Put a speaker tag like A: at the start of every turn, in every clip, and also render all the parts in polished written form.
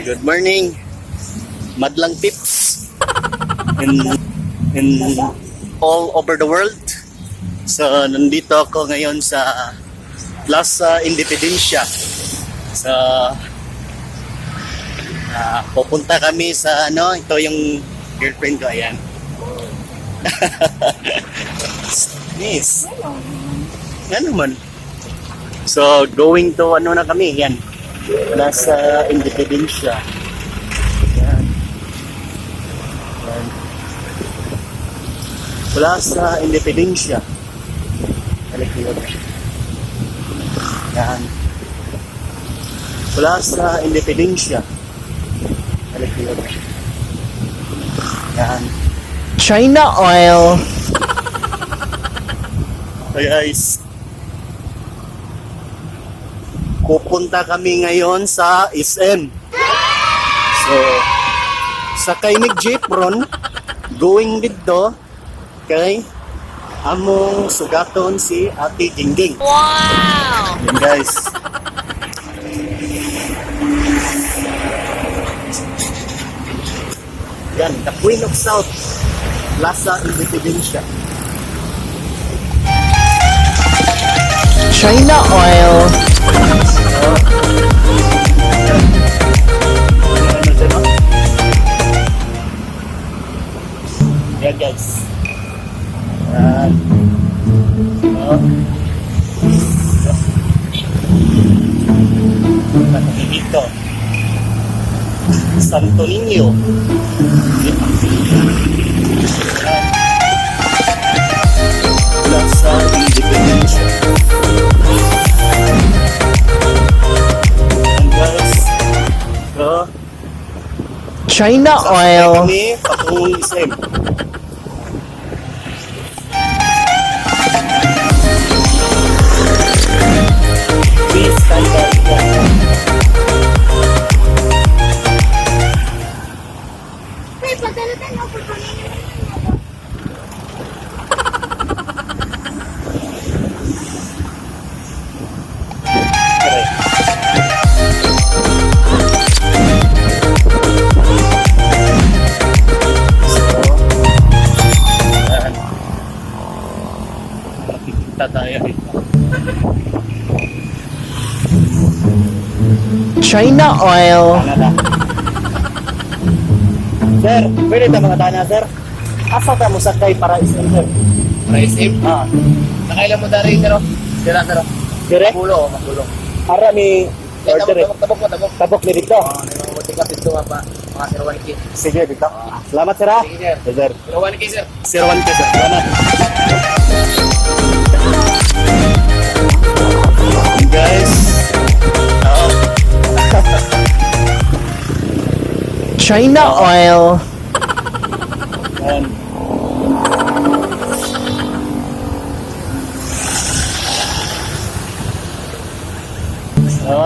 A: Good morning, madlang tips in all over the world. So nandito ako ngayon sa Plaza Independencia. So pupunta kami sa ito yung girlfriend ko, ayan. Yes. Ano man. So going to na kami, yan. Plaza Independencia. Yan. Yan. Plaza Independencia. Yan. Plaza Independencia. Yan.
B: China oil.
A: So guys, pupunta kami ngayon sa SM. So, sakay mig jeepron, going dito kay among sugaton si Ate Gingging.
B: Wow!
A: Yan guys. Yan, the Queen of South, Plaza Independencia.
B: China oil.
A: Yan guys. Yan. Dito. Santo Niño. Plaza Independencia. Yan guys. So,
B: China
A: sasakay
B: oil.
A: kami patungong SM. Please stand by. Makikita tayo dito.
B: China oil.
A: Canada. Sir, pwede ta mga tana, sir? Asa ta mo sakay para SM, sir?
C: Raisim? Nakailan mo dari, sir? Sira, sir.
A: Dire?
C: Magulo.
A: Para mi order.
C: Tabok.
A: Tabok ni dito.
C: May mga butika dito pa. Mga 01K.
A: Sige, dito. Salamat, sir, ha?
C: Sige, sir.
A: Yes, sir.
C: 01K, sir.
A: 01 ka, sir. Salamat. Guys.
B: China oil.
A: Yan.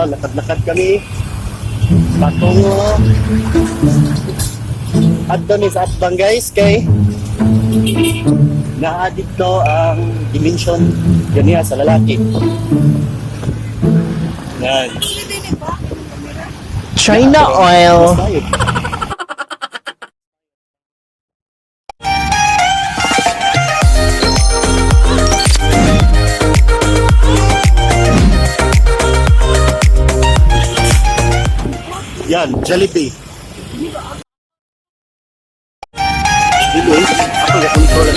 A: Lakad-lakad kami patungo adto ni sa atbang guys kay naa dito ang dimension ganiya sa lalaki. Yan.
B: China oil.
A: Yan, Jollibee. Dito ako yung control.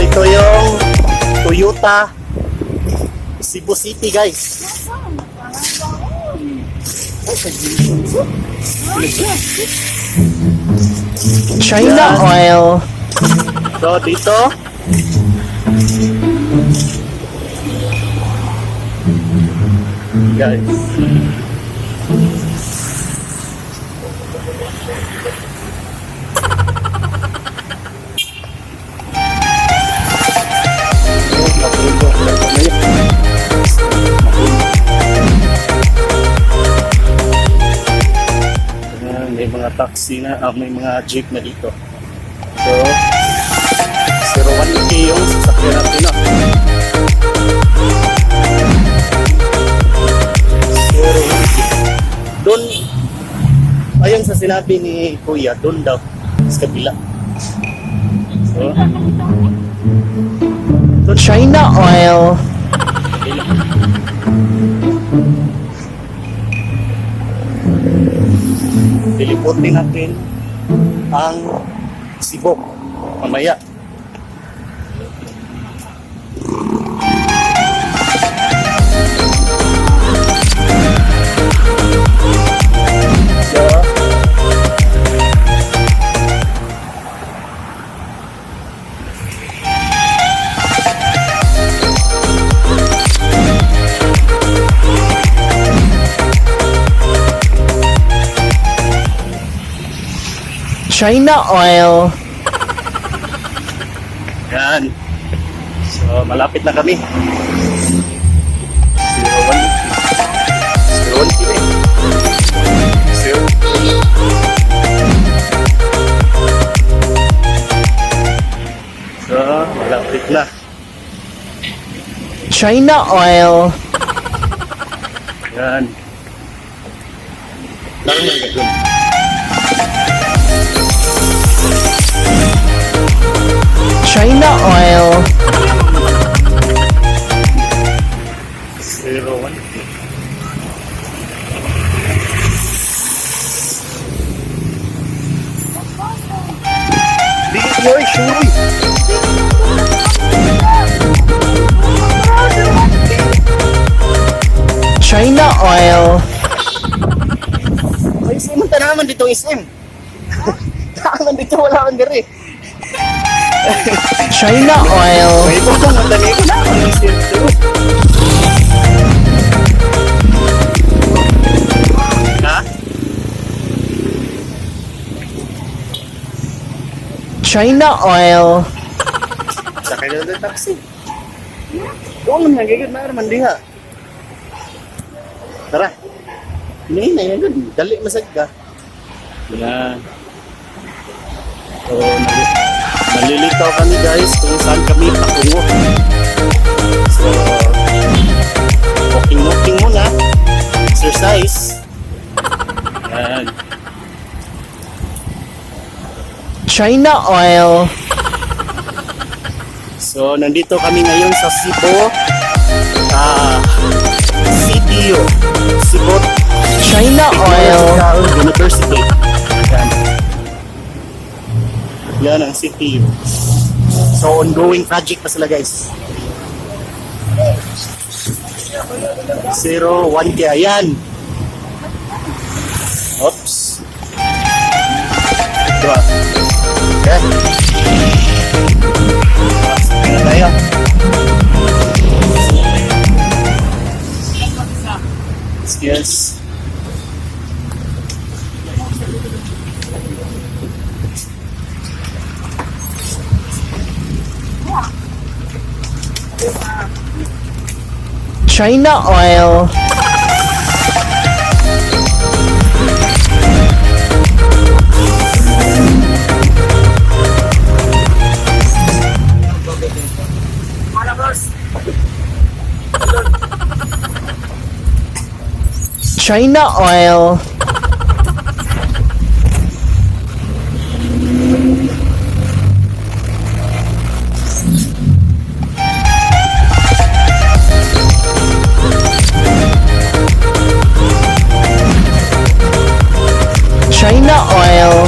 A: Ito yung Toyota Cebu City, guys.
B: China oil.
A: So, dito guys. May mga taxi na, may mga jeep na dito. So, 01K yung sasakyan natin na. Doon, ayon sa sinabi ni Kuya, doon daw, sa kabila. So, doon
B: China oil.
A: Piliputin natin ang sibok mamaya. So,
B: China oil.
A: yan. So, malapit na kami. 01 kilo. 01 So, malapit na.
B: China oil.
A: Yan. Laro na gagawin.
B: China oil.
A: 01. Di yoy, shuroy.
B: China oil.
A: Ay, SM man naman dito SM. Naman dito, wala man diri.
B: China oil.
A: May bukong ang dami ko na ako ng SM to. Ha?
B: China oil.
A: Sakay na doon taxi. Doon lang nagigid na naman diha. Tara. Hindi na yan doon. Dali masag ka. Yan. So, nalilitaw kami guys kung saan kami patungo. So, walking muna. Exercise. Yan.
B: China oil.
A: So, nandito kami ngayon sa Cebu. CTU. Cebu
B: China oil.
A: University. Yan. Yan ang CTU. So, ongoing project pa sila guys. 01 kaya yan. Oops. Diba? Okay. Sige na tayo. Yes.
B: China oil. China oil. China oil.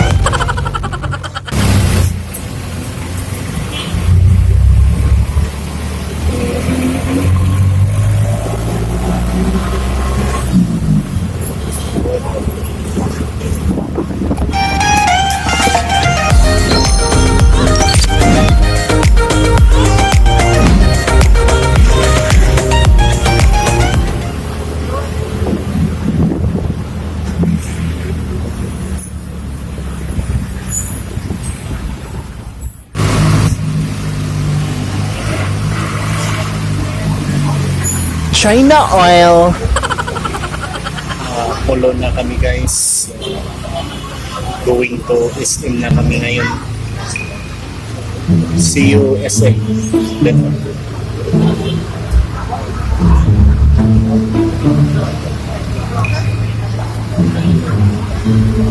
B: China oil.
A: Polo na kami guys. Going to SM na kami ngayon. See you SM. Pilipinas.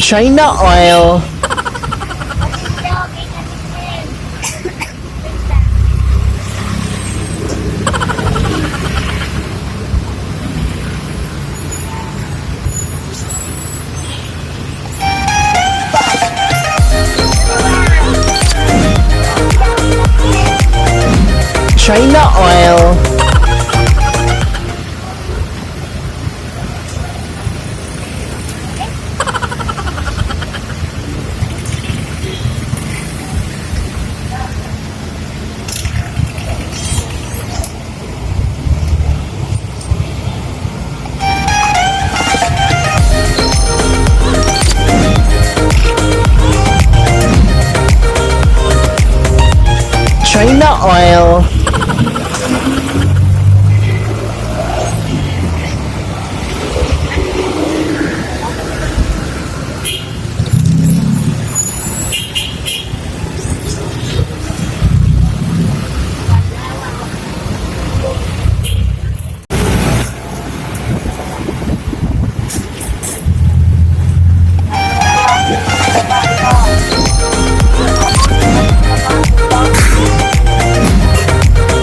B: China oil. China oil. China oil.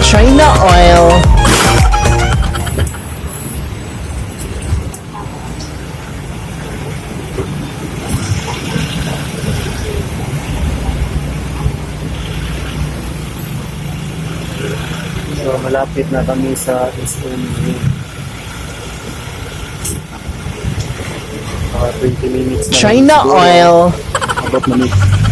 B: China oil.
A: So, malapit na kami sa SM. 20 minutes na.
B: China oil.
A: About na minutes.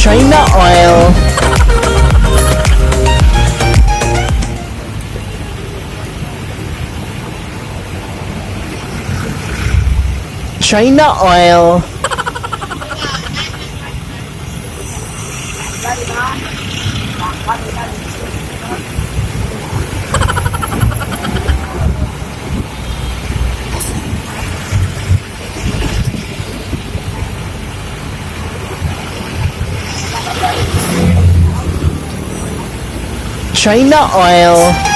B: China oil. China oil. China oil.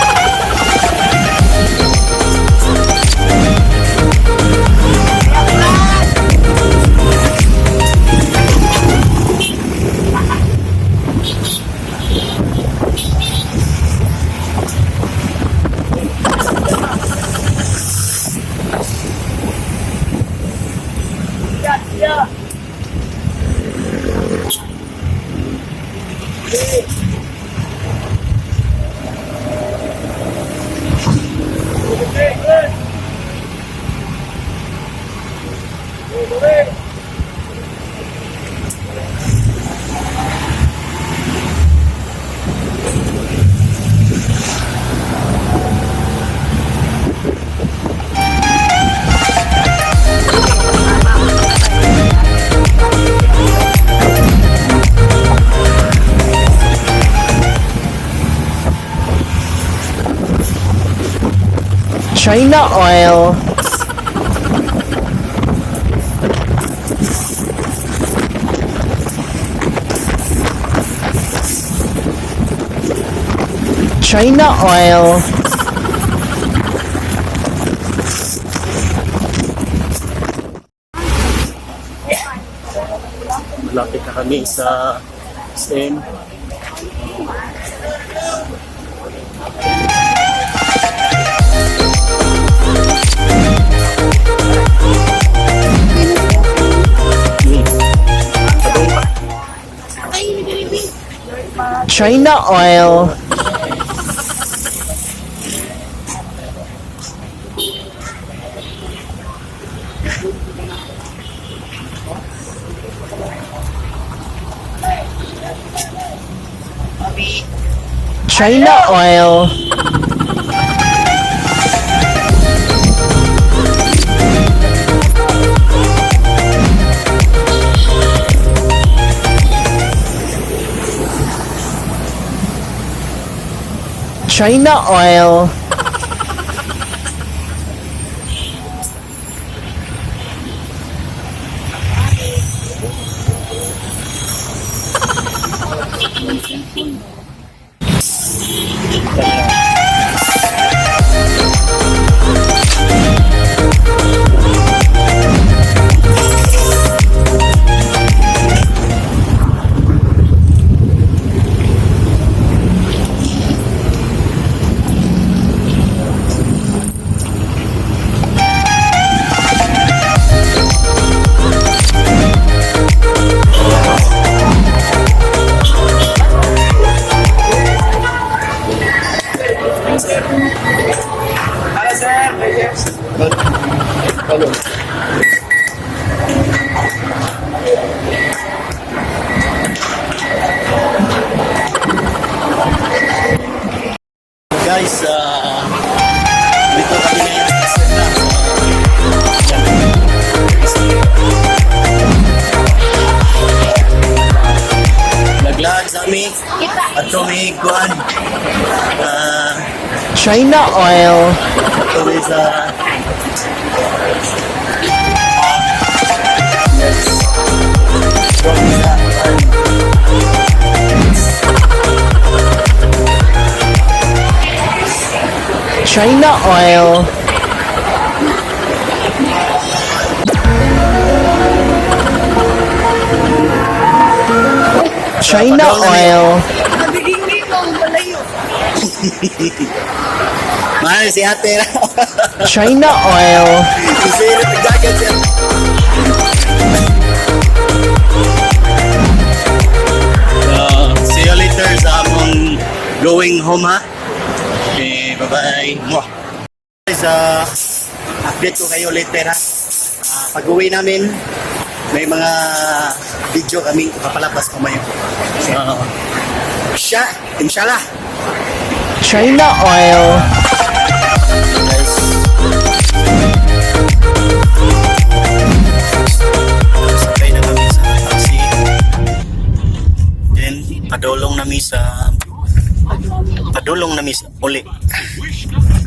B: China oil. China oil.
A: Malapit na kami sa SM.
B: China oil. China oil. China oil.
C: Hello, sir. Hello.
A: Guys, dito kami ngayon sa Serna. Naglag sa amin at tumiguan.
B: China oil.
A: Tuloy sa yes. Tuloy sa
B: China oil. China oil.
A: mahal si ate.
B: China oil.
A: Kasi nagdagat siya. See you later sa among going home ha. Okay, bye-bye. Mwah. Guys, update ko kayo later ha. Pag-uwi namin, may mga video kaming papalabas kumayo. So, inshallah.
B: China oil.
A: Guys. Sakay na kami sa taxi. Then, padulong nami sa uli.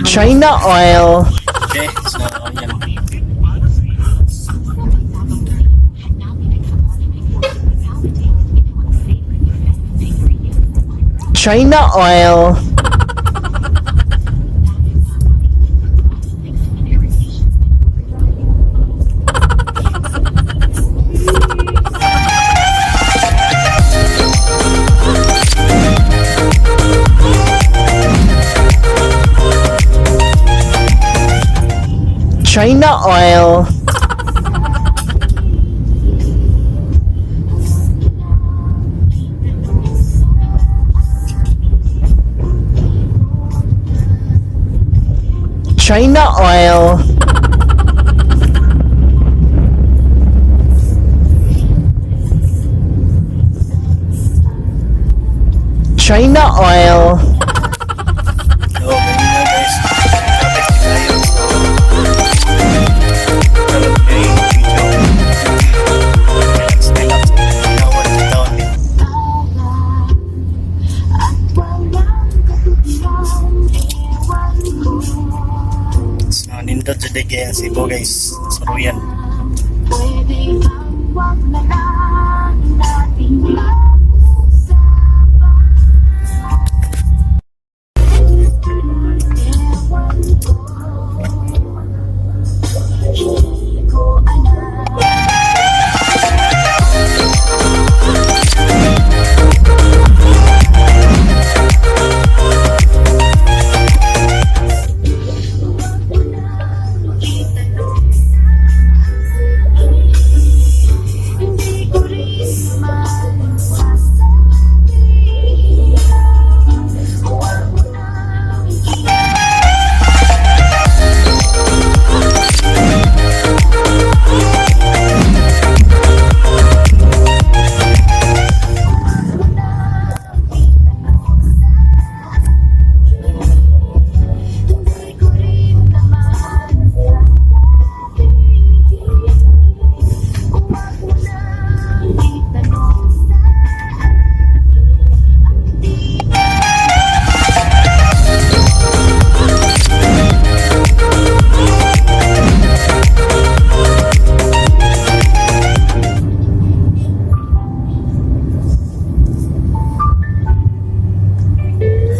B: China oil.
A: Okay, so yan.
B: China oil. China oil. China oil. China oil.
A: So, ganyan na guys. Traffic tayo. So, okay, video. Still up sa Tawad sa taon din. So, nindot sa digay ang Cebu guys. Sa Ruyan.
D: Pwede bang wag na lang nating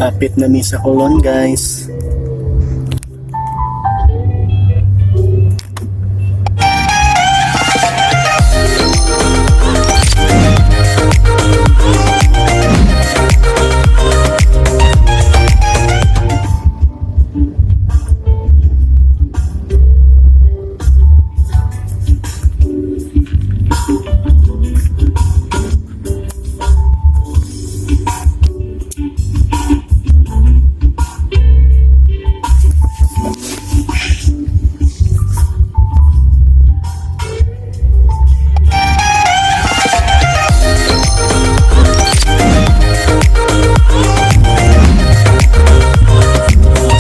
A: Kapit na ni sa Colon, guys.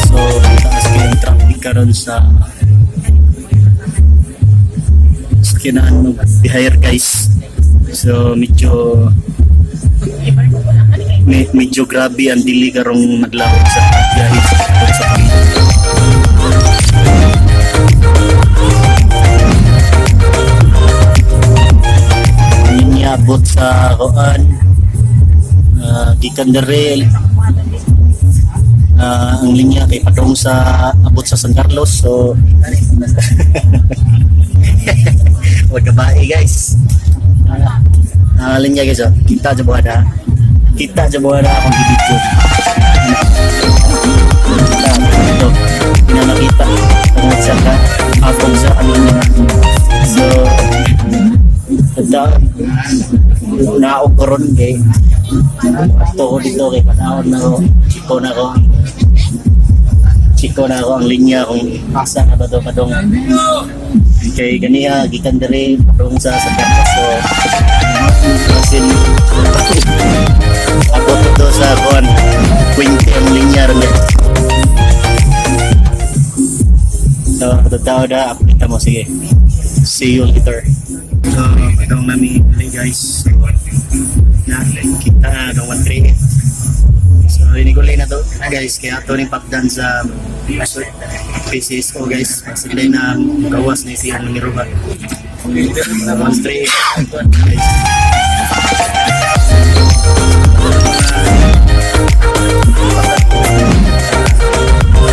A: So, taas ko yung traffic karon sa kinahan mo bihayar, guys. So, medyo grabe ang dili karong madlawag sa biyahe sa Panginoon. Niabot sa Roan, gikan dere ang linya kay padong sa abot sa San Carlos. So wag kabae, guys. Linya, guys, oh. Kita sa buhada akong gibidyo. Ito, pinanakita tungkol sa abong sa linya. So naog ko ron kay ato ko dito kay panahon na ko chiko na ako ang linya kung asa na ba ito padong kay ganiya gikan dere padong sa Carlos. So kasin abot ito sa kuan 20 ang linya ron, guys. So tataw na apita mo, sige, see you later. So itong nami guys, so na kita ng 138. So inigulay na to, guys, kaya ito rin papdan sa PCSO, guys, sila na gawas na siya ng miruba 138, guys.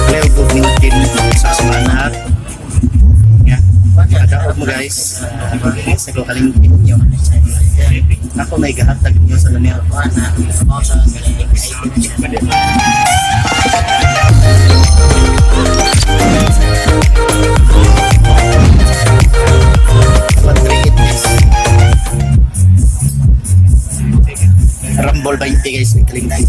A: Play good minutin sa sumanat. Kadaot mo, guys. Sa ko kalingkin nyo. Ako may gahatag nyo sa lumiyaw. Rumble 20, guys. Kalingkin.